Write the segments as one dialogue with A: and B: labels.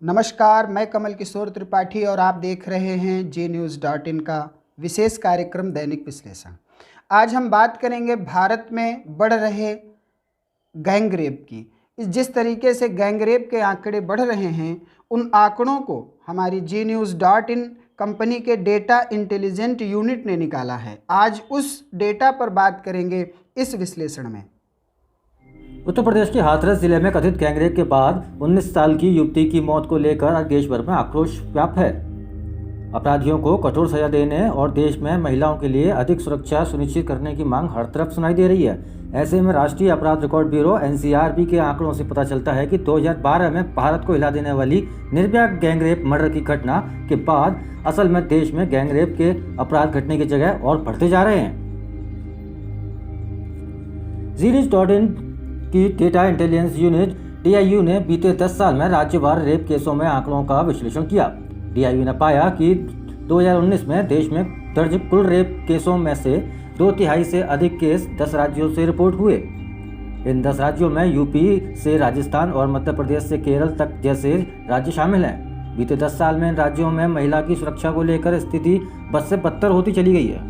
A: नमस्कार, मैं कमल किशोर त्रिपाठी और आप देख रहे हैं JNews.in का विशेष कार्यक्रम दैनिक विश्लेषण। आज हम बात करेंगे भारत में बढ़ रहे गैंगरेप की। जिस तरीके से गैंगरेप के आंकड़े बढ़ रहे हैं, उन आंकड़ों को हमारी JNews.in कंपनी के डेटा इंटेलिजेंट यूनिट ने निकाला है। आज उस डेटा पर बात करेंगे इस विश्लेषण में।
B: उत्तर प्रदेश के हाथरस जिले में कथित गैंगरेप के बाद 19 साल की युवती की मौत को लेकर आज देश भर में आक्रोश व्याप्त है। अपराधियों को कठोर सजा देने और देश में महिलाओं के लिए अधिक सुरक्षा सुनिश्चित करने की मांग हर तरफ सुनाई दे रही है। ऐसे में राष्ट्रीय अपराध रिकॉर्ड ब्यूरो NCRB के आंकड़ों से पता चलता है कि 2012 में भारत को हिला देने वाली निर्भया गैंगरेप मर्डर की घटना के बाद असल में देश में गैंगरेप के अपराध घटने की जगह और बढ़ते जा रहे हैं। JNews.in की डेटा इंटेलिजेंस यूनिट DIU ने बीते 10 साल में राज्यवार रेप केसों में आंकड़ों का विश्लेषण किया। DIU ने पाया कि 2019 में देश में दर्ज कुल रेप केसों में से 2/3 से अधिक केस 10 राज्यों से रिपोर्ट हुए। इन 10 राज्यों में यूपी से राजस्थान और मध्य प्रदेश से केरल तक जैसे राज्य शामिल हैं। बीते 10 साल में इन राज्यों में महिला की सुरक्षा को लेकर स्थिति बद से बदतर होती चली गई है।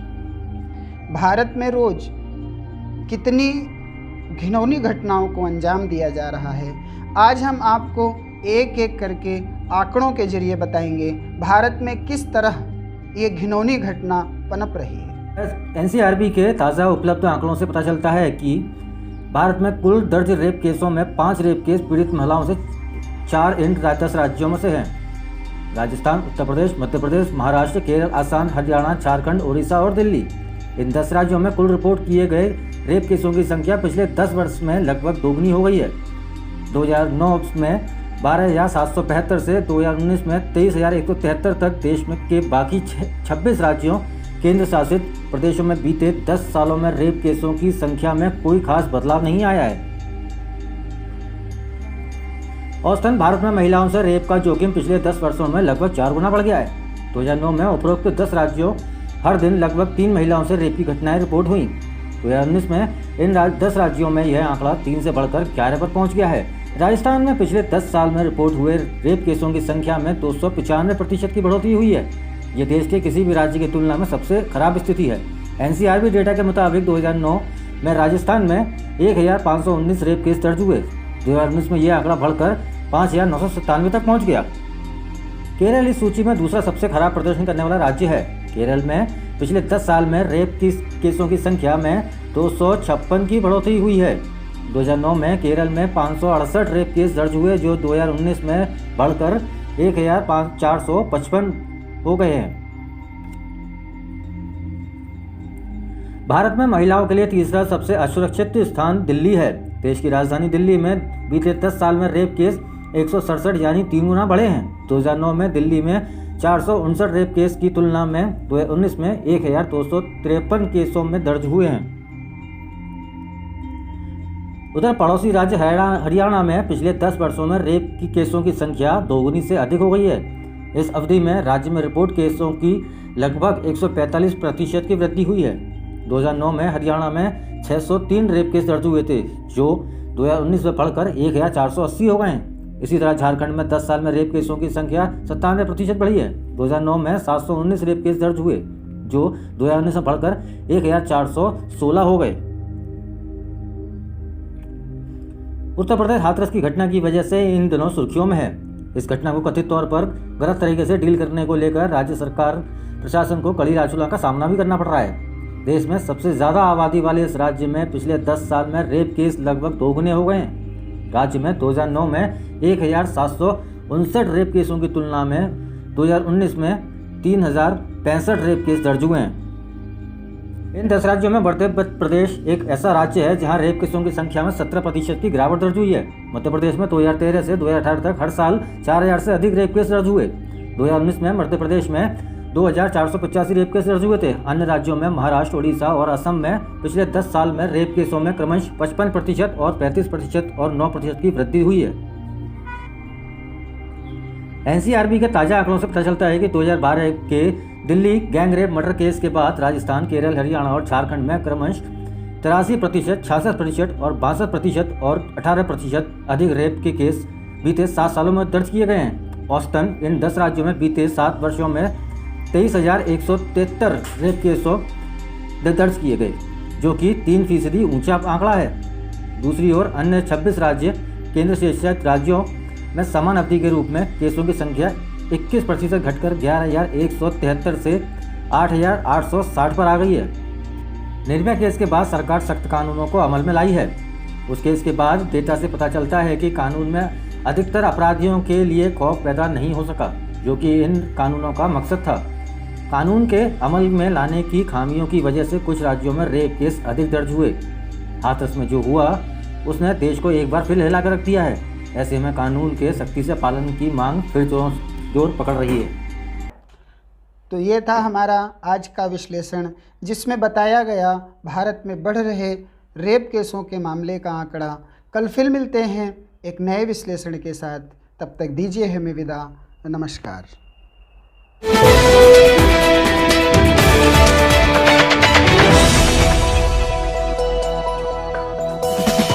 A: भारत में रोज कितनी घिनौनी घटनाओं को अंजाम दिया जा रहा है। आज हम आपको एक एक करके आंकड़ों के जरिए बताएंगे भारत में किस तरह ये घिनौनी घटना पनप रही है।
B: NCRB के ताज़ा उपलब्ध आंकड़ों से पता चलता है कि भारत में कुल दर्ज रेप केसों में 5 रेप केस पीड़ित महिलाओं से 4 इन 10 राज्यों में से हैं। राजस्थान, उत्तर प्रदेश, मध्य प्रदेश, महाराष्ट्र, केरल, असम, हरियाणा, झारखंड, उड़ीसा और दिल्ली। इन 10 राज्यों में कुल रिपोर्ट किए गए रेप केसों की संख्या पिछले 10 वर्ष में लगभग दोगुनी हो गई है। 2009 में 12,775 से 2019 में 23,173 तक देश में के बाकी 26 राज्यों केंद्र शासित प्रदेशों में बीते 10 सालों में रेप केसों की संख्या में कोई खास बदलाव नहीं आया है। औसतन भारत में महिलाओं से रेप का जोखिम पिछले 10 वर्षों में लगभग 4 गुना बढ़ गया है। 2009 में उपरोक्त 10 राज्यों हर दिन लगभग 3 महिलाओं से रेप की घटनाएं रिपोर्ट हुई। 2019 में इन 10 राज्यों में यह आंकड़ा 3 से बढ़कर 11 पर पहुंच गया है। राजस्थान में पिछले 10 साल में रिपोर्ट हुए रेप केसों की संख्या में 295% की बढ़ोतरी हुई है। ये देश के किसी भी राज्य की तुलना में सबसे खराब स्थिति है। NCRB डेटा के मुताबिक 2009 में राजस्थान में 1,519 रेप केस दर्ज हुए। 2019 में यह आंकड़ा बढ़कर 5,997 तक पहुँच गया। केरल इस सूची में दूसरा सबसे खराब प्रदर्शन करने वाला राज्य है। केरल में पिछले 10 साल में रेप केसों की संख्या में 256 की बढ़ोतरी हुई है। 2009 में केरल में 568 रेप केस दर्ज हुए, जो 2019 में बढ़कर 1,455 हो गए हैं। भारत में महिलाओं के लिए तीसरा सबसे असुरक्षित स्थान दिल्ली है। देश की राजधानी दिल्ली में बीते 10 साल में रेप केस 167 यानी 3 गुना बढ़े हैं। 2009 में दिल्ली में 459 रेप केस की तुलना में 2019 में 1,253 केसों में दर्ज हुए हैं। उधर पड़ोसी राज्य हरियाणा में पिछले 10 वर्षों में रेप की केसों की संख्या दोगुनी से अधिक हो गई है। इस अवधि में राज्य में रिपोर्ट केसों की लगभग 145% की वृद्धि हुई है। 2009 में हरियाणा में 603 रेप केस दर्ज हुए थे, जो 2019 में बढ़कर 1,480 हो गए हैं। इसी तरह झारखंड में 10 साल में रेप केसों की संख्या 97% बढ़ी है। 2009 में 719 रेप केस दर्ज हुए, जो 2019 में बढ़कर 1,416 हो गए। उत्तर प्रदेश हाथरस की घटना की वजह से इन दिनों सुर्खियों में है। इस घटना को कथित तौर पर गलत तरीके से डील करने को लेकर राज्य सरकार प्रशासन को कड़ी आलोचना का सामना भी करना पड़ रहा है। देश में सबसे ज्यादा आबादी वाले इस राज्य में पिछले 10 साल में रेप केस लगभग दोगुने हो गए हैं। राज्य में 2009 में 1,759 रेप केसों की तुलना में 2019 में 3,065 रेप केस दर्ज हुए हैं। इन 10 राज्यों में मध्य प्रदेश एक ऐसा राज्य है जहां रेप केसों की संख्या में 17% की गिरावट दर्ज हुई है। मध्य प्रदेश में 2013 से 2018 तक हर साल 4,000 से अधिक रेप केस दर्ज हुए। 2019 में मध्य प्रदेश में 2,485 रेप केस दर्ज हुए थे। अन्य राज्यों में महाराष्ट्र, उड़ीसा और असम में पिछले 10 साल में रेप केसों में क्रमशः 55% और 35% और 9% की वृद्धि हुई है। NCRB के ताज़ा आंकड़ों से पता चलता है कि 2012 के दिल्ली गैंगरेप मर्डर केस के बाद राजस्थान, केरल, हरियाणा और झारखंड में क्रमशः 83%, 66% और 62% और 18% अधिक रेप के केस बीते 7 सालों में दर्ज किए गए हैं। औसतन इन 10 राज्यों में बीते 7 वर्षों में 23,173 रेप केसों दर्ज किए गए, जो कि 3% ऊंचा आंकड़ा है। दूसरी ओर अन्य 26 राज्य केंद्र शासित राज्यों में समान अवधि के रूप में केसों की संख्या 21% घटकर 11,173 से 8,860 पर आ गई है। निर्भया केस के बाद सरकार सख्त कानूनों को अमल में लाई है। उस केस के बाद डेटा से पता चलता है कि कानून में अधिकतर अपराधियों के लिए खौफ पैदा नहीं हो सका, जो कि इन कानूनों का मकसद था। कानून के अमल में लाने की खामियों की वजह से कुछ राज्यों में रेप केस अधिक दर्ज हुए। हाथरस में जो हुआ उसने देश को एक बार फिर हिला कर रख दिया है। ऐसे में कानून के सख्ती से पालन की मांग फिर जोर पकड़ रही है।
A: तो ये था हमारा आज का विश्लेषण, जिसमें बताया गया भारत में बढ़ रहे रेप केसों के मामले का आंकड़ा। कल फिर मिलते हैं एक नए विश्लेषण के साथ। तब तक दीजिए हमें विदा। नमस्कार।